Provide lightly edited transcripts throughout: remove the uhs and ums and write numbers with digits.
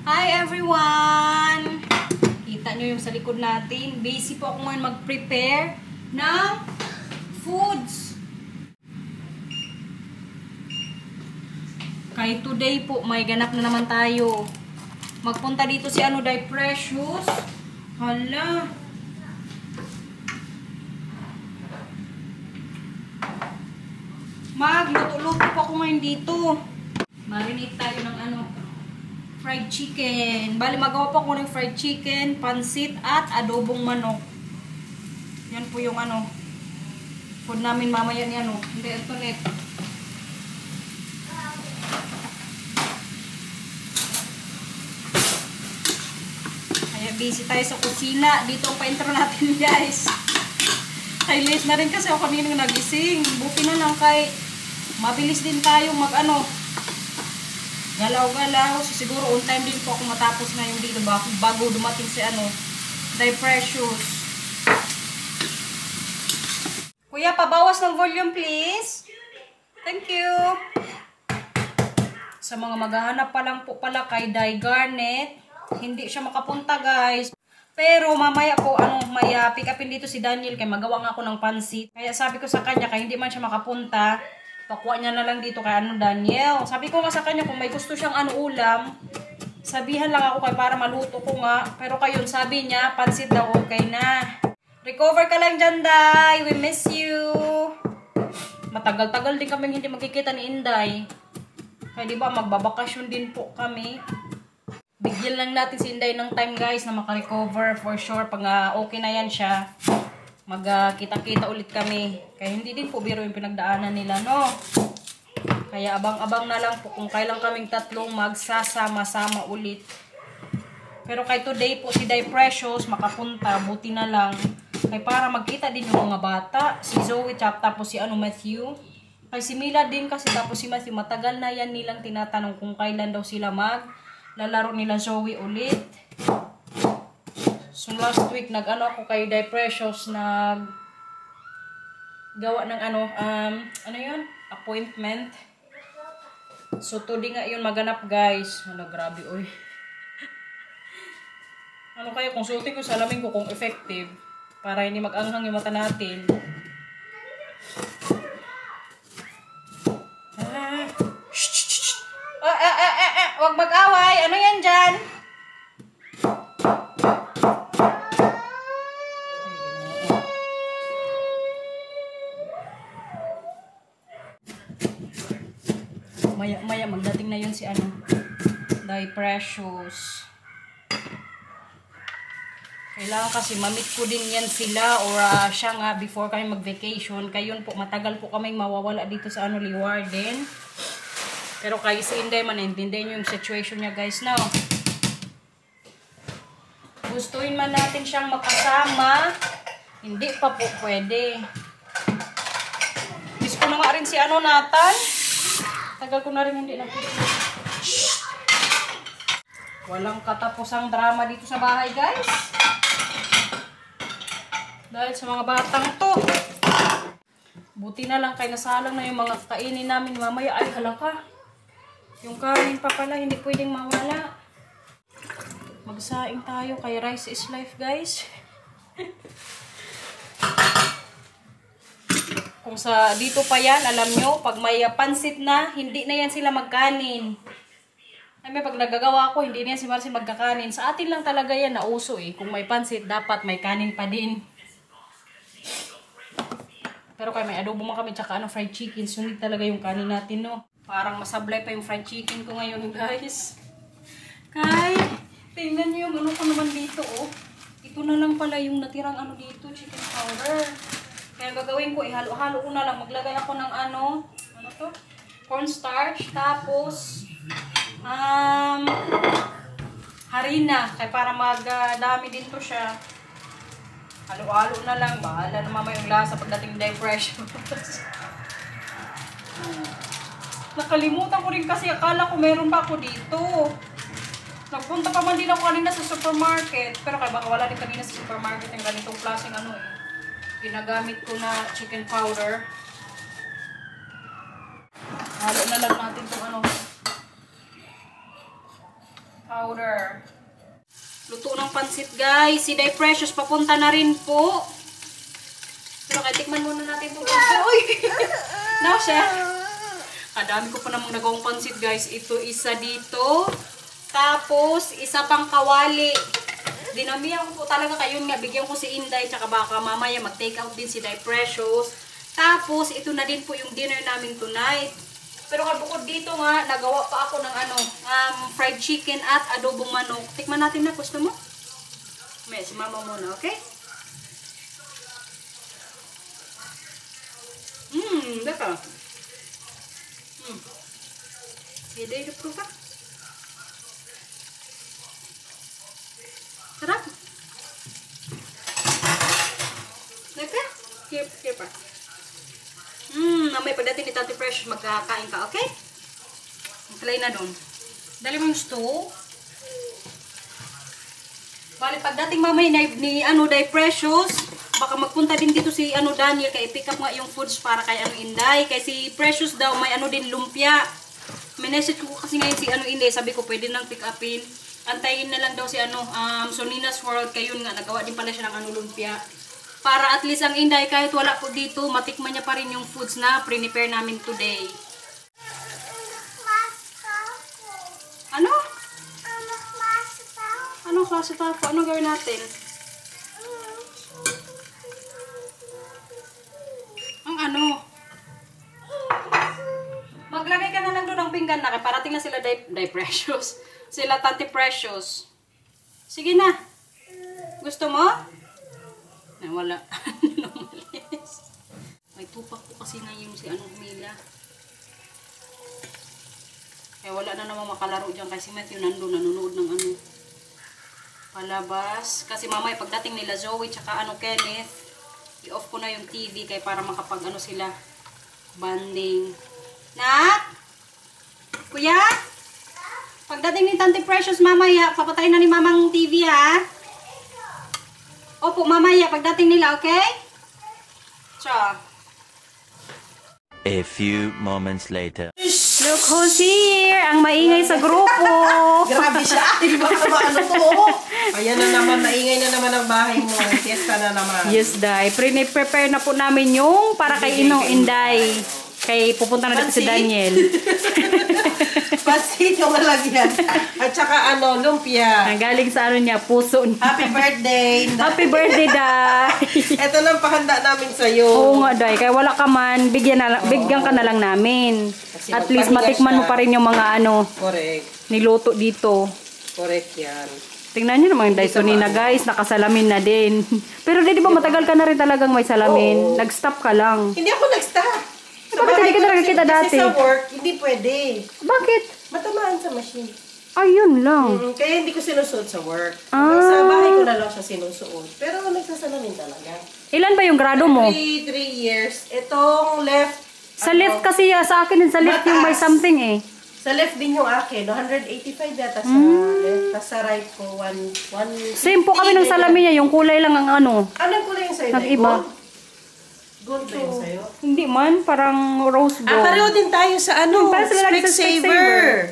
Hi everyone! Kita nyo yung sa likod natin. Busy po ako ngayon mag-prepare ng foods. Kaya today po, may ganap na naman tayo. Magpunta dito si Day Precious. Hala! Magluto-luto po ako ngayon dito. Marinate tayo ng fried chicken. Bali, magawa po ako ng fried chicken, pansit, at adobong manok. Yan po yung food namin mamaya ni Hindi, ito net. Kaya busy tayo sa kusina. Dito ang pa-intro natin, guys. Kay late na rin kasi ako kanina nagising. Buti na lang kay mabilis din tayo galaw-galaw. So, siguro on time din po ako matapos ngayon dito bago dumating si Day Precious. Kuya, pabawas ng volume please. Thank you. Sa mga maghahanap pa lang po pala kay Day Garnet, hindi siya makapunta guys. Pero mamaya po may pick upin dito si Daniel kay magawa nga ako ng pansit. Kaya sabi ko sa kanya kaya hindi man siya makapunta, pakuha niya na lang dito kay Daniel. Sabi ko nga sa kanya kung may gusto siyang ulam, sabihan lang ako kay para maluto ko nga. Pero kayon sabi niya, pansit daw okay na. Recover ka lang dyan, Day. We miss you. Matagal-tagal din kami hindi magkikita ni Inday. Kaya diba magbabakasyon din po kami. Bigyan lang natin si Inday ng time guys na makarecover for sure. Pag okay na yan siya, magkita-kita ulit kami. Kaya hindi din po biro yung pinagdaanan nila, no? Kaya abang-abang na lang po kung kailan kaming tatlong magsasama-sama ulit. Pero kay today po si Day Precious makapunta, buti na lang. Kaya para magkita din yung mga bata. Si Zoe, tapos si Matthew. Kay si Mila din kasi tapos si Matthew. Matagal na yan nilang tinatanong kung kailan daw sila lalaro nila Zoe ulit. So last week ako kay Day Precious gawa ng yun? Appointment. So today nga yun maganap guys. Grabe oy. Kaya consulting ko salamin ko kung effective para hindi mag-anghang yung mata natin. Wag mag-away. Ano yan dyan? Maya magdating na yun si Day Precious. Kailangan kasi mamit ko din yan sila or siya nga before kami mag-vacation. Kayon po matagal po kaming mawawala dito sa Leeuwarden. Pero kayo si Inday maintindihan yung situation niya guys now. Gustuin man natin siyang makasama, hindi pa po pwede. Miss ko na nga rin si Nathan. Tagal ko na rin hindi nakita. Walang katapusang drama dito sa bahay guys. Dahil sa mga batang to. Buti na lang kay nasalang na yung mga kainin namin mamaya. Ay halaka. Yung kanin pa pala hindi pwedeng mawala. Magsaing tayo kay rice is life guys. Kung sa dito pa yan, alam nyo, pag may pansit na, hindi na yan sila magkanin. Ay may pag nagagawa ko, hindi na yan si Marcy magkakanin. Sa atin lang talaga yan, nauso eh. Kung may pansit, dapat may kanin pa din. Pero kaya may adobo man kami, tsaka fried chicken, sunod talaga yung kanin natin, no? Parang masablay pa yung fried chicken ko ngayon, guys. Kay, tingnan nyo yung ko naman dito, oh. Ito na lang pala yung natirang dito, chicken powder. Kaya gagawin ko, ihalo-halo ko na lang. Maglagay ako ng cornstarch, tapos, harina. Kaya para magdami din to siya. Halo-halo na lang. Bahala na mamaya yung lasa pagdating Day Precious. Nakalimutan ko rin kasi akala ko meron pa ako dito. Nagpunta pa man din ako kanina sa supermarket. Pero kaya baka wala din kanina sa supermarket yung ganitong klaseng ginagamit ko na chicken powder. Halo na lang natin itong Powder. Luto ng pansit, guys. Si Day Precious, papunta na rin po. Pero kaya tikman muna natin itong pansit. Uy! Nasya. Kadami ko pa namang nagawang pansit, guys. Ito isa dito. Tapos, isa pang kawali. Dinamihan ko po talaga kayo nga. Bigyan ko si Inday. Tsaka baka mamaya mag-take out din si Day Precious. Tapos, ito na din po yung dinner namin tonight. Pero bukod dito nga, nagawa pa ako ng fried chicken at adobong manok. Tikman natin na. Gusto mo? May, si mama muna, okay? Daka. Hiday na po ka. Sarap. Daka. Here pa. Mamay pagdating ni Tante Fresh, magkakain ka, okay? Makalay na doon. Dali mo yung stove. Bali, pagdating mamay ni Day Precious, baka magpunta din dito si Daniel, kaya pick up nga yung foods para kay Inday. Kaya si Precious daw, may din lumpia. May message ko kasi ngayon si Inday, sabi ko pwede nang pick upin. Antayin na lang daw si Sonina's World, kaya yun nga, nagawa din pala siya ng lumpia. Para at least ang Inday, kahit wala po dito, matikman niya pa rin yung foods na prepare namin today. Ano? Anong klase tapo? Anong gawin natin? Ang ano? Maglagay ka na lang doon ng pinggan na. Parating na sila Day Precious. Sila Tante Precious. Sige na. Gusto mo? Wala. May tupak ko kasi ngayon si Mila. Kaya wala na naman makalaro dyan kasi Matthew nandun, nanonood ng palabas. Kasi mamaya pagdating nila Zoe tsaka Kenneth, i-off ko na yung TV kaya para makapag sila banding. Nak? Kuya? Pagdating ni Tante Precious mamaya, papatayin na ni Mamang TV ha? Opo, mamaya, pagdating nila, okay? Cha. A few moments later. Look who's here! Ang maingay sa grupo! Grabe siya! Di ba ano to? Ayan na naman, maingay na naman ang bahay mo. Fiesta na naman. Yes, Day. Prepare na po namin yung para kay Inday. Kay pupunta na dito si Daniel. Pansit yung malagyan. At saka lumpia. Ang galing sa niya, puso niya. Happy birthday! Happy birthday, Day! Ito lang pahanda namin sa'yo. Oo nga, Day. Kaya wala ka man, bigyan ka na lang namin. Kasi at least matikman mo pa rin yung mga Correct. niluto dito. Correct yan. Tingnan nyo naman yung Dyson na guys, nakasalamin na din. Pero di ba matagal ka na rin talagang may salamin? Nag-stop ka lang. Hindi ako nag-stop. Bakit hindi ka nakakita dati? Kasi sa work, hindi pwede. Bakit? Matamaan sa machine. Ayun lang. Kaya hindi ko sinusuot sa work. Sa bahay ko na lang siya sinusuot. Pero nagsasalamin talaga. Ilan ba yung grado mo? 3 years. Itong left. Sa left kasi, sa akin din sa left yung may something eh. Sa left din yung akin. 185 yata sa left. Tapos sa right ko, 1... Same po kami ng salamin niya. Yung kulay lang ang Anong kulay yung sa'yo? Nag-iba. Gold ba yung sa'yo? Hindi man, parang rose gold. Pareho din tayo sa para sila lagi sa Specsavor.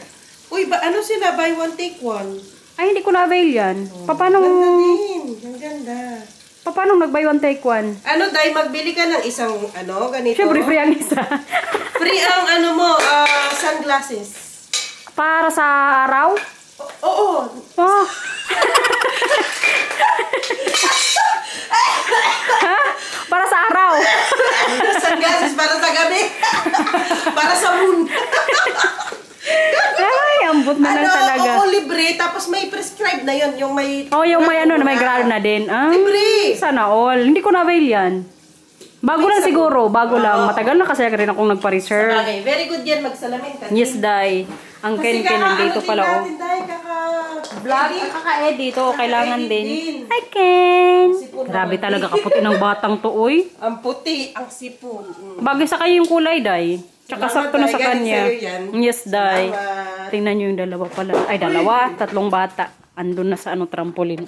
Uy, sila? Buy one, take one. Ay, hindi ko na-avail yan. Paano? Ganda din. Ang ganda. Paano nag-buy one take one? Dahil magbili ka ng isang, ganito. Siyempre, free ang isa. Free ang, sunglasses. Para sa araw? Oo. Oh. Ha? Para sa araw. Sunglasses para sa gabi. Para sa moon. Ay, ambot na lang talaga. Oo, libre. Tapos may prescribe na yun. Yung may... yung may may grado na din. Libre. Sana all. Hindi ko na-avail yan. Bago lang siguro. Bago lang. Matagal na kasi rin akong nagpa-reserve. Okay, very good yan. Magsalamin ka. Yes, Day. Ang Ken nandito pala. Vlog. Kaka-edit. Kailangan din. Hi, Ken. Grabe talaga kaputi ng batang to, oy. Ang puti. Ang sipon. Bagay sa kayo yung kulay, Day. Tsaka sakto na sa kanya. Yes, Day. Tingnan nyo yung dalawa pala. Ay, dalawa. 3 bata. Andun na sa trampoline.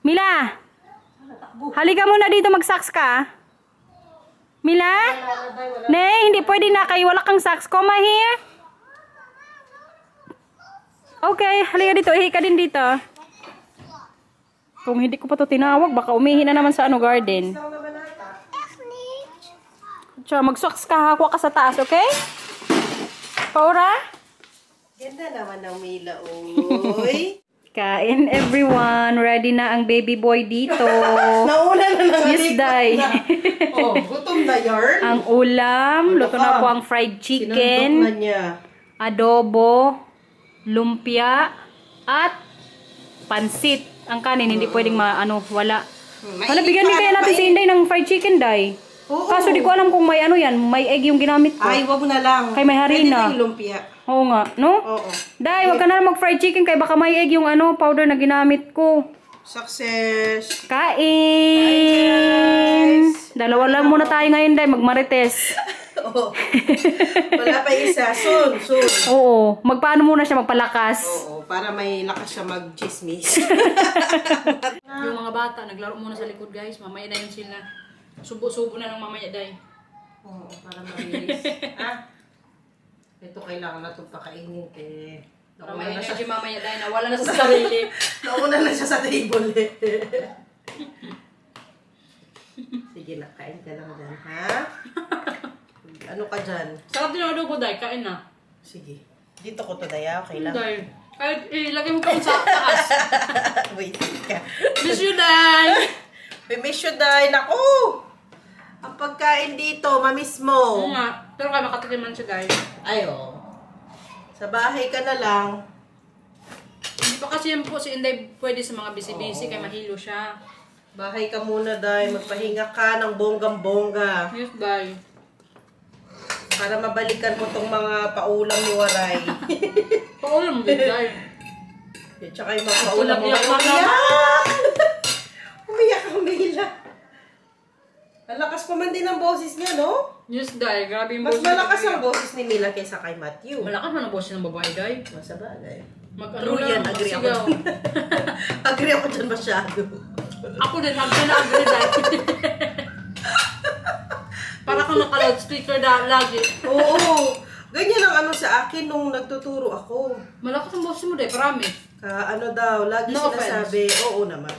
Mila! Halika muna dito, mag-socks ka. Mila? Ne, hindi pwede na kayo. Wala kang socks. Come here. Okay, halika dito. Ihi ka din dito. Kung hindi ko pa to tinawag, baka umihi na naman sa ano garden. So, mag-socks ka, hakwa ka sa taas, okay? Paura? Ganda naman ng Mila, oy. Kain everyone. Ready na ang baby boy dito. Nauna na lang. Yes, Day. Oh, gutom na yarn. Ang ulam. Luto na po ang fried Sinundok na chicken. niya. Adobo. Lumpia. At pansit. Ang kanin, hindi pwedeng wala. Wala, bigyan din kaya natin si Inday ng fried chicken, Day. Oo. Kaso di ko alam kung may ano yan. May egg yung ginamit ko. Ay, wag na lang. Kay may harina. Pwede na yung lumpia. Oo nga, no? Oo. Day, wag ka na lang mag-fried chicken kay baka may egg yung powder na ginamit ko. Success. Kain! Dalawa lang muna tayo ngayon, Day. Magmarites. Oo. Wala pa isa. Soon. Oo. Magpaano muna siya magpalakas. Oo, para may lakas siya mag-chismis. Yung mga bata, naglaro muna sa likod, guys. Mamaya na yun sila. Subo-subo na lang mamaya, Day. Oo, para mabilis. Ito kailangan na itong pakainin eh. Mamaya na siya mamaya, Day. Nawala na sa sarili. Nauna na siya sa table eh. Sige na, kain ka lang dyan, ha? Ano ka dyan? Sarap din ang adobo, Day. Kain na. Sige. Dito ko to, Daya. Okay lang. Day. Kahit ilagay mo ka sa taas. Wait ka. Miss you, Day. We miss you, Day. Naku! Ang pagkain dito, mamiss mo. Oo nga. Pero kaya makatikiman siya, guys. Ay, oo. Sa bahay ka na lang. Hindi pa kasi yan po si Inday pwede sa mga busy-busy kaya mahilo siya. Bahay ka muna, Day. Magpahinga ka ng bonggang-bongga. Yes, Day. Para mabalikan mo tong mga paulam ni Waray. Paulam din, Day. At saka yung mga paulam mo. Umiyak. Umiyak ang Mila. Malakas pa man din ang boses niya, no? Yes, Day. Grabe yung Mas boses malakas niya. ang boses ni Mila kaysa kay Matthew. Malakas man ang boses ng babae, Day. Masabagay. Mag-ano True yan, lang, agree ako. magsigaw. Agree ako dyan masyado. Ako din, agree na agree, Day. Para kang naka-loudspeaker lagi. Oo. Ganyan ang ano sa akin nung nagtuturo ako. Malakas ang boses mo, Day. Promise. Ano daw, lagi No sinasabi, oo naman.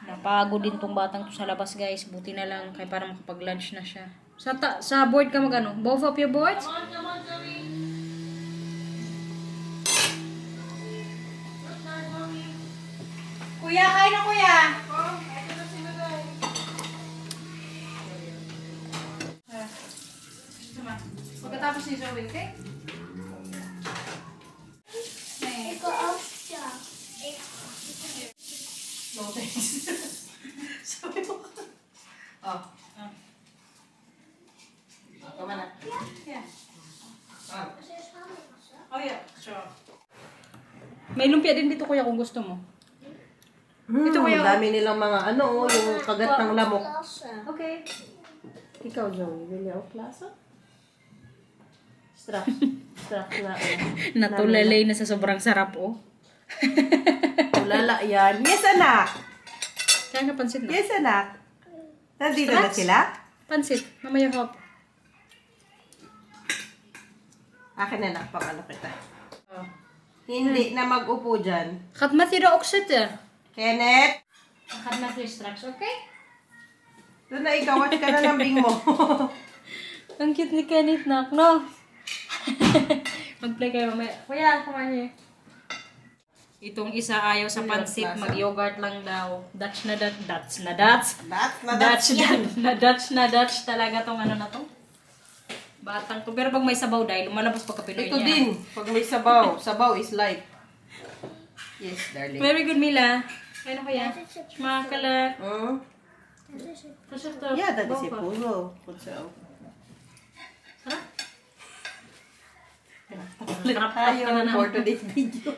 Napagod din tong batang to sa labas, guys. Buti na lang kay para makapag-lunch na siya. Sa board ka mag-ano? Both of your boards? Kuya, kain na, kuya! Pagkatapos ni Zoe, okay? Sabi mo ka. Oh. Tama na. Yeah. Ah. Oh, yeah. Sure. May lumpia din dito, kuya, kung gusto mo. Ito, kuya. Dami nilang mga ano, yung kagat ng lamok. Okay. Ikaw, Joey, bili ako klasa? Straps na. Natulalay na sa sobrang sarap, oh. Ulala yan. Yes, anak! Kaya nga pansit na. Yes, anak! Nandito na sila? Pansit. Mamaya hop. Akin na, anak, pang ano kita. Oh. Hindi na mag-upo dyan. Gaat met die er ook zitten. Kenneth! Gaat met die straks, okay? Doon na ikaw, watch ka na ng bing mo. Ang cute ni Kenneth, nak, no? Mag-play kayo mamaya. Kuya, kumain. Itong isa ayaw sa pansit, mag-yogurt lang daw. Dutch na Dutch. Dutch na Dutch. Dutch na Dutch talaga tong ano na to. Batang to. Pero pag may sabaw dahil, lumalabas pagka Pinoy Ito niya. din, pag may sabaw. Sabaw is light. Yes, darling. Very good, Mila. Kaya na kuya. Schmakala. Yeah, that is a puno. Sarap. Tayo for today's video.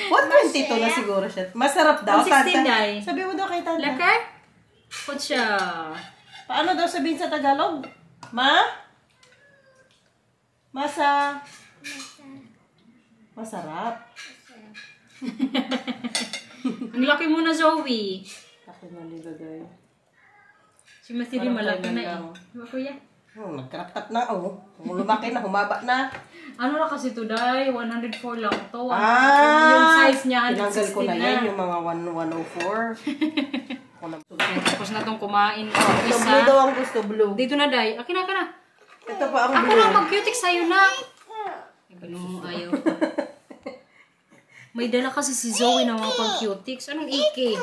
What 22 na siguro siya. Masarap daw. 16 day. Sabi mo daw kay tata. Lekker? Goed siya. Paano daw sabihin sa Tagalog? Masarap. Ang laki mo na, Zoe. Ako na nilagay. Si Matthew din Parang malaki na kailan eh. lang. Diba, kuya? Nagkarapat na, oh. Lumaki na, humaba na. Ano na kasi to, Day? 104 lang to. Ah! Yung size niya, Tinanggal ko 116 na na. yan, yung mga 104. Tapos na tong kumain. Ito, blue daw ang gusto, blue. Dito na, Day. Akin na, akin na. Ito pa ang Ako blue. lang mag-cutex sa'yo na. Ay, ganun mo ayaw. May dala kasi si Zoe na mga pang-cutex. Anong iki?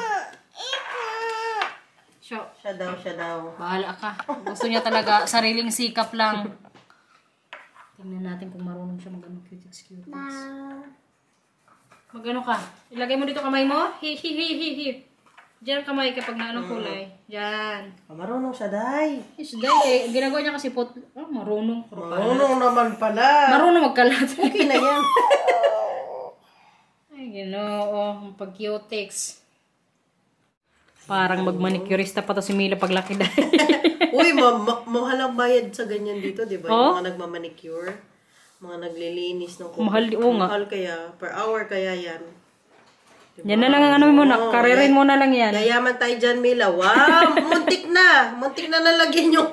Siya. Siya daw. Bahala ka. Gusto niya talaga sariling sikap lang. Tingnan natin kung marunong siya mag-ano cutex. Mag-ano ka? Ilagay mo dito kamay mo. Hi. Diyan kamay kapag na anong kulay. Diyan. Marunong siya, Day. Yes, dahil ginagawa niya kasi pot. Oh, marunong. Marunong naman pala. Marunong magkalat. Okay na yan. Ay, ginoo. Pag-cutex. Parang magmanicurista pa to si Mila paglaki dahil. Uy, mahal ang bayad sa ganyan dito, di ba? Oh? Yung mga nagmamanicure, mga naglilinis ng kuko. Mahal, oo nga. Mahal kaya, per hour kaya yan. Diba? Yan na lang ang ano mo na. Karirin mo na lang yan. Yayaman tayo dyan, Mila. Wow! Muntik na! Muntik na nalagyan yung...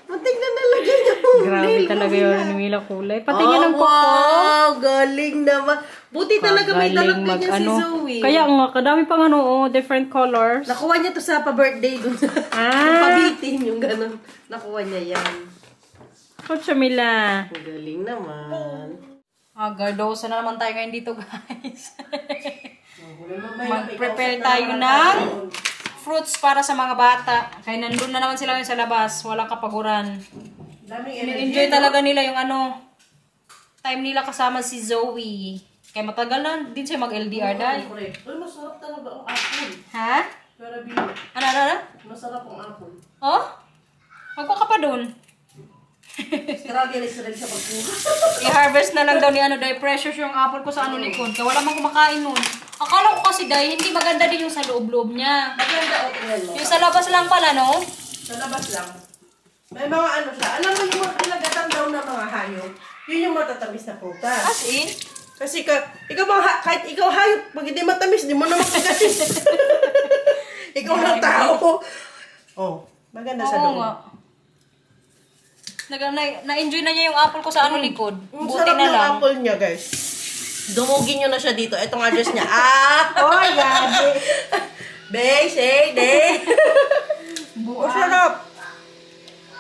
Muntik na nalagyan yung... Grabe nail talaga mo, yun ni Mila kulay. Pati niya ng kuko. Wow! Galing naman. Buti talaga may dalak ganyan si Zoe. Kaya nga, kadami pang ano, different colors. Nakuha niya to sa pa-birthday dun. Pabitin yung ganun. Nakuha niya yan. Kutsa Mila. Ang galing naman. Gardosa na naman tayo ngayon dito, guys. Mag-prepare tayo ng fruits para sa mga bata. Kaya nandun na naman sila ngayon sa labas. Walang kapaguran. Enjoy talaga nila yung ano, time nila kasama si Zoe. Kaya matagal na din siya mag-LDR dahil. Uy, masarap talaga ang apple. Ha? Pero bilo. Ano? Masarap ang apple. Oh? Magpo ka pa dun. Strawberry sa rin sa pagkuha. I-harvest na lang daw ni ano, dahil precious yung apple ko sa ano likod. Kaya wala mang kumakain nun. Akala ko kasi dahil hindi maganda din yung sa loob-loob niya. Maganda o tingnan mo. Yung sa labas lang pala, no? Sa labas lang. May mga ano siya. Alam mo yung mga pinagatan daw ng mga hayop. Yun yung matatamis na prutas. As in? Kasi ikaw kahit ikaw hayop, pag hindi matamis, di mo na makagasin. Ikaw lang tao. Oh, maganda sa Oo loob. nga. Na-enjoy na niya yung apple ko sa ano likod. Ang Buti sarap na ng lang. apple niya, guys. Dumugin nyo na siya dito. Itong address niya. Oh, gabi. Bay, say, day. Ang sarap.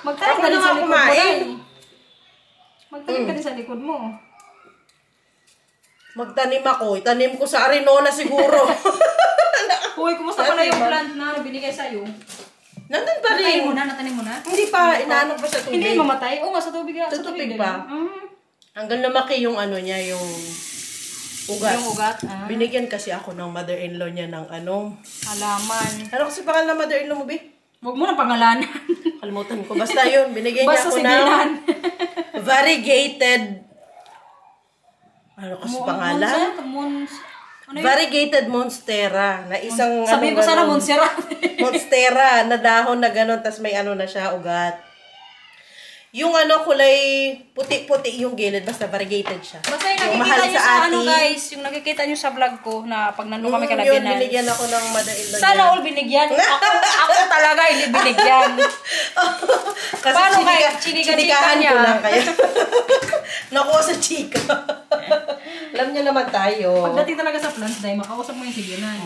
Magtanim Ako ka din na sa nga likod mo, kumain. Day. Magtanim ka din sa likod mo. Magtanim ako. Itanim ko sa Arinona siguro. Uy, kumusta pala yung plant na binigay sa'yo? Nandun pa Natanim rin. mo na? Natanim mo na? Hindi pa, inaano pa sa tubig. Hindi mamatay? Oo nga, sa tubig. Sa tubig din. pa. Hanggang lumaki yung ano niya, yung ugat. Yung ugat? Binigyan kasi ako ng mother-in-law niya ng ano. Halaman. Ano kasi pangalan ng mother-in-law mo, Bi? Huwag mo na pangalanan. Kalimutan ko. Basta yun, binigyan niya Basta ako sibilan. ng variegated... Ano kasi pangalan? Variegated monstera. Na isang... Sabihin ko sana Montserrat. Monstera na dahon na gano'n, tas may ano na siya, ugat. Yung ano, kulay puti-puti yung gilid, basta variegated siya. Basta yung Yung nakikita mahal nyo sa sa ano atin. guys, yung nakikita nyo sa vlog ko na pag nandun kami Yun, kalabinan. binigyan ako ng mother-in-law niya. Sana all binigyan. Ako talaga hindi binigyan. Kasi Paano kayo? Chinika-chika chinikahan niya? ko lang kayo. Nakuha sa chika. Alam niyo naman tayo. Pagdating talaga sa plants dahil makausap mo yung sigilan.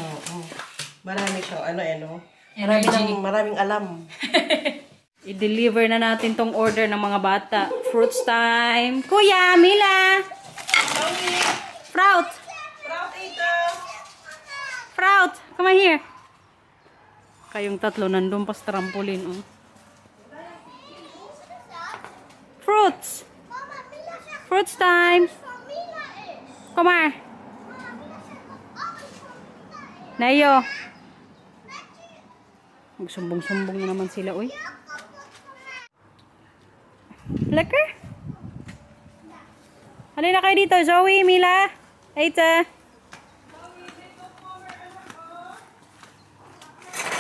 Marami siyang ano. Energy. Maraming alam. I-deliver na natin tong order ng mga bata. Fruits time. Kuya, Mila! Sprout! Sprout! Come on here. Kayong tatlo nandun pa sa trampoline. Oh. Fruits! Fruits time! Come here. Nayo. Magsumbong-sumbong na naman sila, uy. Lekker. Halina kayo dito, Zoe, Mila, Eita.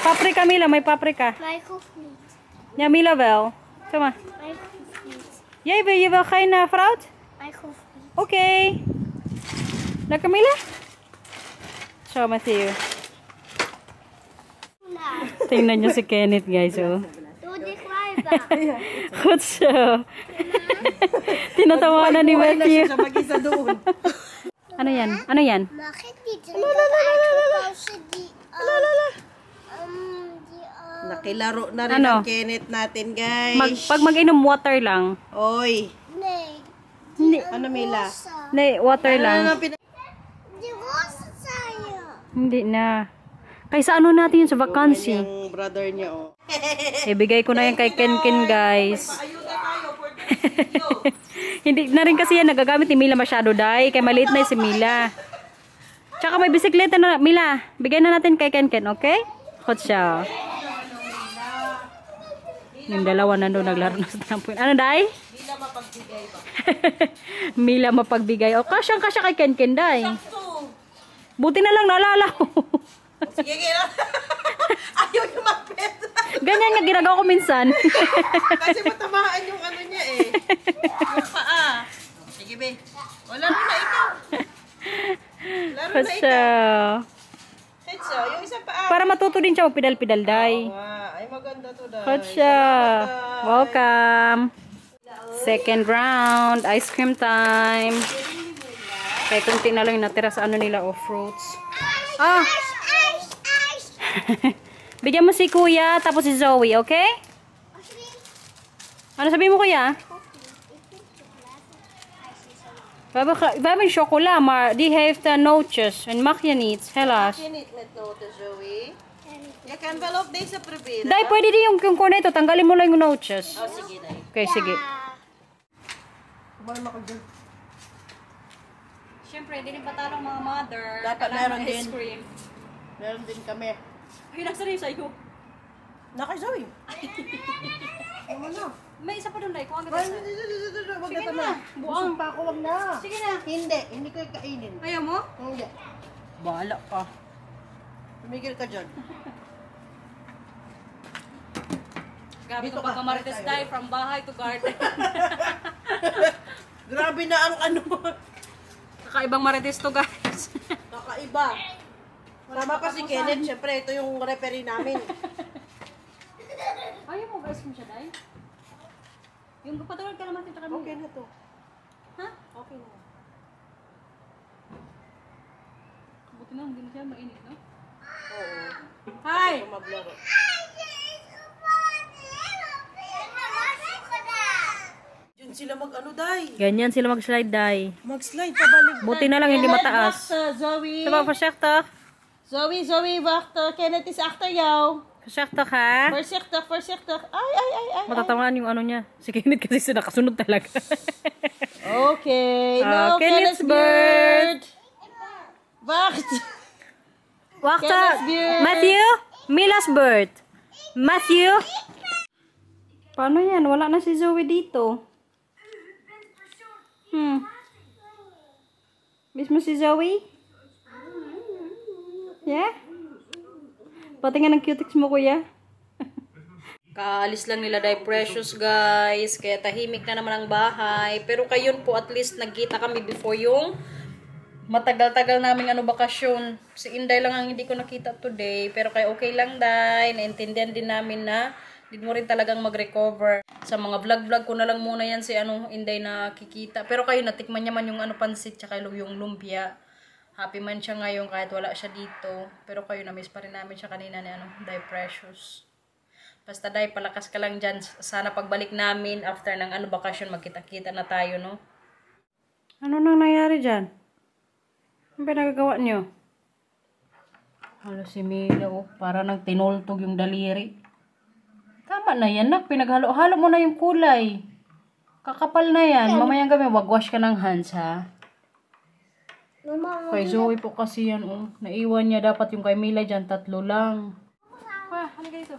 Paprika, Mila, may paprika. Mij hoeft niet. Ja, Mila wel. Kom maar. Mij hoeft niet. Je wil geen fruit? Mij hoeft niet. Oké. Lekker, Mila? Zo, Matthew. Nou, Tingnan nyo si Kenneth, guys, oh. doe dichtbij Kutsa. Tinatawanan ni Buhay na Matthew. siya sa mag-isa doon. Ano yan? Ano yan? Bakit dito nag-alcohol di Nakilaro na rin Ano? ang Kenneth natin, guys. Pag mag-inom water lang. Oy. Hindi. Ano, Mila? Hindi, water lang. Di rosa sa'yo. Hindi na. Kaysa ano natin yun sa vacancy. Yung brother niya, oh. Ibigay ko na yan kay Ken guys. Ayuda tayo for this video. Hindi na rin kasi yan nagagamit ni Mila masyado, Day. Kaya maliit na si Mila. Tsaka may bisikleta na. Mila, bigay na natin kay Ken, okay? Hot siya. Yung dalawa nandun naglaro na sa trampoline. Ano, Day? Mila mapagbigay ba? Mila mapagbigay. O, kasyang-kasya kay Ken, Day. Buti na lang naalala ko. Sige, gila. Ayaw niya mag-pet. Ganyan nga ginagawa ko minsan. Kasi matamaan yung ano niya eh. Yung paa. Sige, be. O, laro na ikaw. Laro Hot na ikaw. siya. Hetso, yung isang paa. Para matuto din siya magpidal-pidal, Day. Ay, maganda to, Day. Hot siya. Welcome. Second round. Ice cream time. Kaya kunti na lang yung natira sa ano nila, fruits. Ah! Bigyan mo si Kuya, tapos si Zoe, okay? Ano sabihin mo, Kuya? We hebben chocola, maar die heeft nootjes. En mag je niet, helaas. Je niet met noten, Zoe. Je kan wel op deze proberen. Dai, pwede din yung cornetto. Tanggalin mo lang yung nootjes. Oh, sige, Day. Okay, sige. Kumain ako dyan. Siyempre, hindi rin patalong mga mother. Dapat meron din. Ice cream. Meron din kami. Ay, nasa rin sa'yo. Nakay, Zoe. Ano na? May isa pa doon, Dai. Kuha ka Wag dito. na Sige tama. na. Buang. Busog pa ako, wag na. Sige na. Hindi ko kainin. Ayaw mo? Hindi. Bahala ka. Tumigil ka dyan. Grabe Dito ito ka. pagka Marites Tayo. Dai, from bahay to garden. Grabe na ang ano. Kakaibang Marites to, guys. Kakaiba. Tama pa si Kenneth. Siyempre, ito yung referee namin. Ayaw mo guys mo siya, Dai? Yung patawag ka naman dito kami. Okay na to. Ha? Okay na. Buti na, hindi na siya mainit, no? Oo. Hi! Ito maglaro. Diyan sila mag-ano, Day. Ganyan sila mag-slide, Dai. Mag-slide pabalik. Buti na lang hindi mataas. Zoe. Diba, voorzichtig? Zoe, wacht. Kenneth is achter jou. Voorzichtig, ha? Voorzichtig. Ay. Matatamaan yung ano niya. Si Kenneth kasi siya nakasunod talaga. Okay. Ah, No, Kenneth's Kenneth's bird. Wacht. Wacht, Kenneth's bird. Matthew? Mila's bird. Matthew? Paano yan? Wala na si Zoe dito. Miss mo si Zoe? Yeah? Pati nga ng cutics mo, kuya. Kaalis lang nila Dai Precious, guys. Kaya tahimik na naman ang bahay. Pero kayon po, at least nagkita kami before yung matagal-tagal naming bakasyon. Si Inday lang ang hindi ko nakita today. Pero kaya okay lang, Dai. Naintindihan din namin na hindi mo rin talagang mag-recover. Sa mga vlog-vlog ko na lang muna yan si Inday na kikita. Pero kayo, natikman niya man yung pansit tsaka yung lumpia. Happy man siya ngayon kahit wala siya dito. Pero kayo, na-miss pa rin namin siya kanina ni Dai Precious. Basta Dai, palakas ka lang dyan. Sana pagbalik namin after ng bakasyon, magkita-kita na tayo, no? Ano nang nangyari dyan? Ano pinagagawa niyo? Hala si Mila, oh. Para nang tinultog yung daliri. Tama na yan, nak. Pinaghalo-halo mo na yung kulay. Kakapal na yan. Mamayang gabi, wag-wash ka ng hands, ha? Kay Zoe po kasi yan, oh. Naiwan niya dapat yung kay Mila dyan, 3 lang. Pa, halika dito.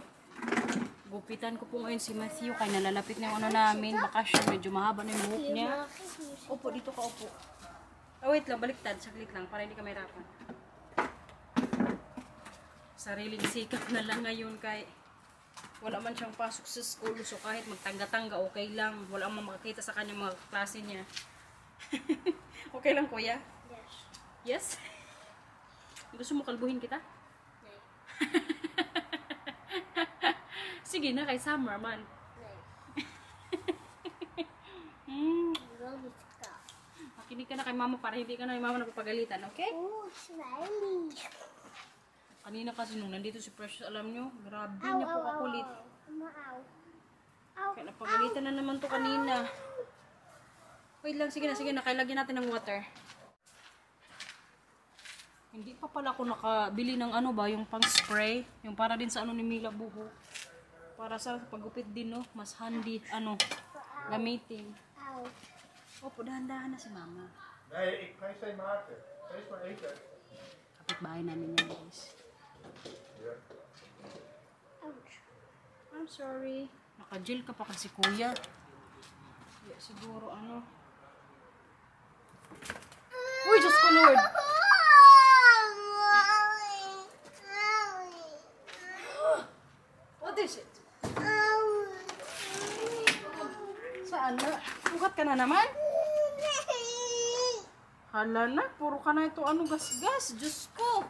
Gupitan ko po ngayon si Matthew, kaya nalalapit na yung namin. Bakasyon, medyo mahaba na yung buhok niya. Opo, dito ka, opo. Oh, wait lang, baliktad. Saglit lang, para hindi ka mahirapan. Sariling sikap na lang ngayon kay wala man siyang pasok sa school. So kahit magtangga-tangga, okay lang. Wala mang makakita sa kanyang mga klase niya. Okay lang, kuya? Yes? Gusto mo kalbuhin kita? Sige na, kay summer man. Makinig ka na kay mama para hindi ka na yung mama napapagalitan, okay? Oh, smiley. Kanina kasi nung nandito si Precious, alam nyo, grabe Ow, niya po ow, ow, kakulit. ow. Mama, ow. Ow. Kaya napagalitan na naman to kanina. Wait lang, sige na, kailagyan natin ng water. Hindi pa pala ako nakabili ng ano ba, yung pang spray, yung para din sa ano ni Mila buho. Para sa paggupit din, no, mas handy, ano, gamitin. Ow. Opo, dahan-dahan na si mama. Nee, ik ga je steeds maken. Steeds maar eten. Kapitbahay namin yan, guys. Ja. Ouch. I'm sorry. Naka-gel ka pa kasi, kuya. Yeah, siguro, ano. Uy, Diyos ko, Lord! What is it? Saan na? Ugat ka na naman? Hala na, puro ka na ito, ano, gas-gas. Diyos ko.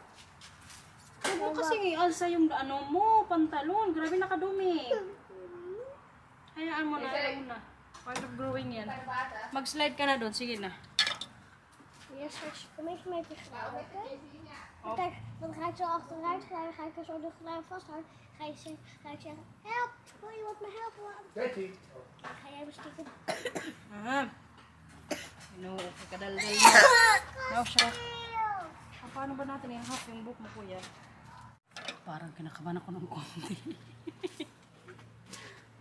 Huwag mo kasing i-alsa yung, ano mo, pantalon. Grabe nakadumi. Hayaan mo na, ayaw na. Part of growing yan. Mag-slide ka na doon, sige na. Ja, straks kom ik mee te glijden, oké? Kijk, dan ga ik zo achteruit glijden, ga ik er zo de glijden vasthouden. Ga ik zeggen, help, wil iemand me helpen? Betty. Ga jij me stiekem? Ah. Kadaldal na. Now, siya. Paano ba natin i-half yung book mo, kuya? Parang kinakabahan ako ng konti.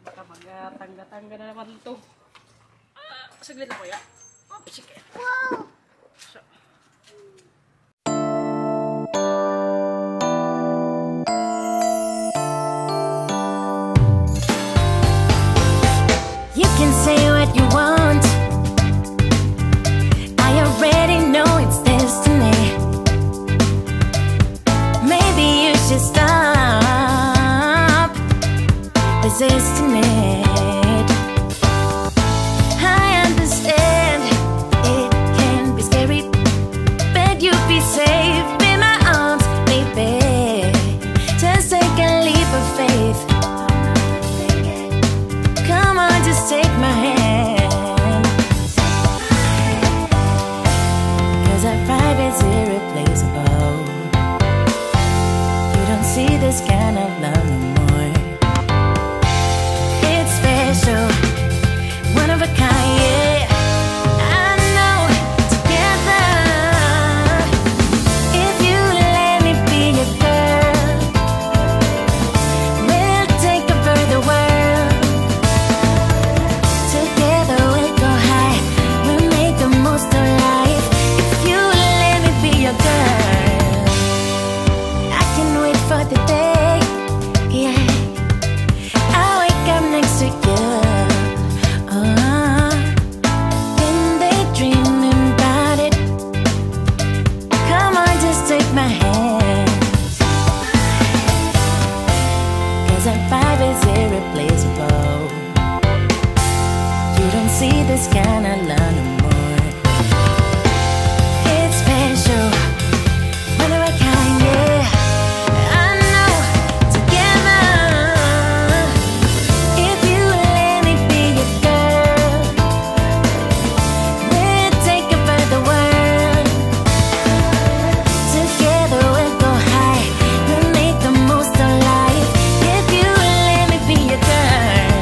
Baka mag-tangga-tangga na naman ito. Saglit na, kuya. Oh, sige. Wow! So. You can say what you want. I already know it's destiny. Maybe you should stop resisting it. I understand it can be scary, but you'll be safe in my arms, baby. Just take a leap of faith. Come on, just take my hand. 'Cause our vibe is irreplaceable. You don't see this kind of love no more. It's special, one of a kind, yeah. I know, together. If you let me be your girl, we'll take over the world. Together we'll go high, we'll make the most of life. If you let me be your girl, I can wait for the day, yeah. I'll wake up next to you, and daydreaming about it. Come on, just take my hand. 'Cause our vibe is irreplaceable. You don't see this kind of love no more. It's special, one of a kind, yeah. I know, together. If you let me be your girl, we'll take over the world. Together we'll go high, we'll make the most of life. If you let me be your girl.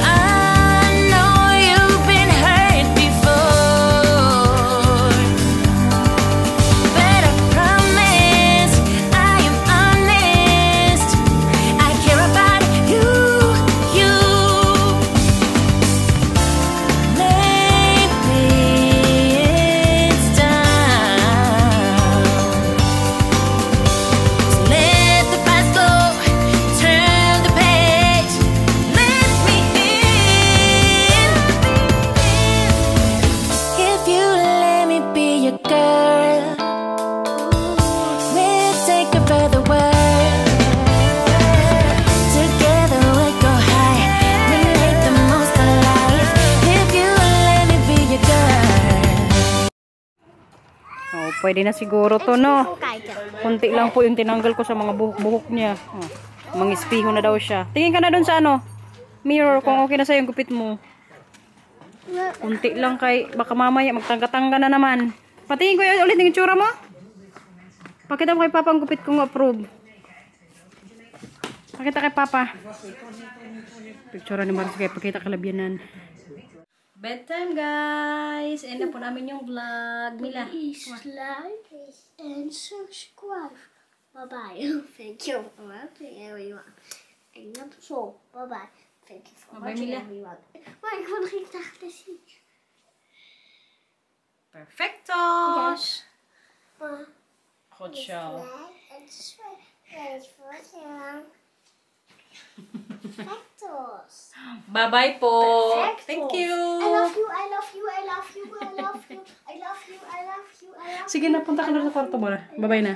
I know you've been hurt before, but I promise I am honest. I care about you, you. Maybe it's time to let the past go, turn the page, let me in. If you let me be your girl, we'll take over the world. Together we'll go high, we'll make the most of life. If you let me be your girl. Oh, pwede na siguro to, no? Kijken. Kunti lang po yung tinanggal ko sa mga buhok-buhok niya. Oh, mangispiho na daw siya. Tingin ka na dun sa ano? Mirror, kung okay na sa'yo yung gupit mo. Kunti lang kay baka mamaya magtangga-tangga na naman. Patingin ko ulit yung itsura mo. Pakita mo kay Papa ang gupit kong approve. Pakita kay Papa. Picture ni Maris kay pakita kalabyanan. Bedtime guys. End na po namin yung vlog. Mila. Please like and subscribe. Bye-bye. Thank you for watching everyone. En dat is zo. Bye-bye. Thank you for Bye-bye, watching Mila. everyone. Maar ik wil nog iets laten zien. Perfectos. Maar Goed zo. het is voor Perfectos. Bye-bye po. Thank you. I love you, I love you, I love you, I love you, I love you, I love you, I love you. Sige na, punta ka na sa kwarto mo na. Bye-bye na.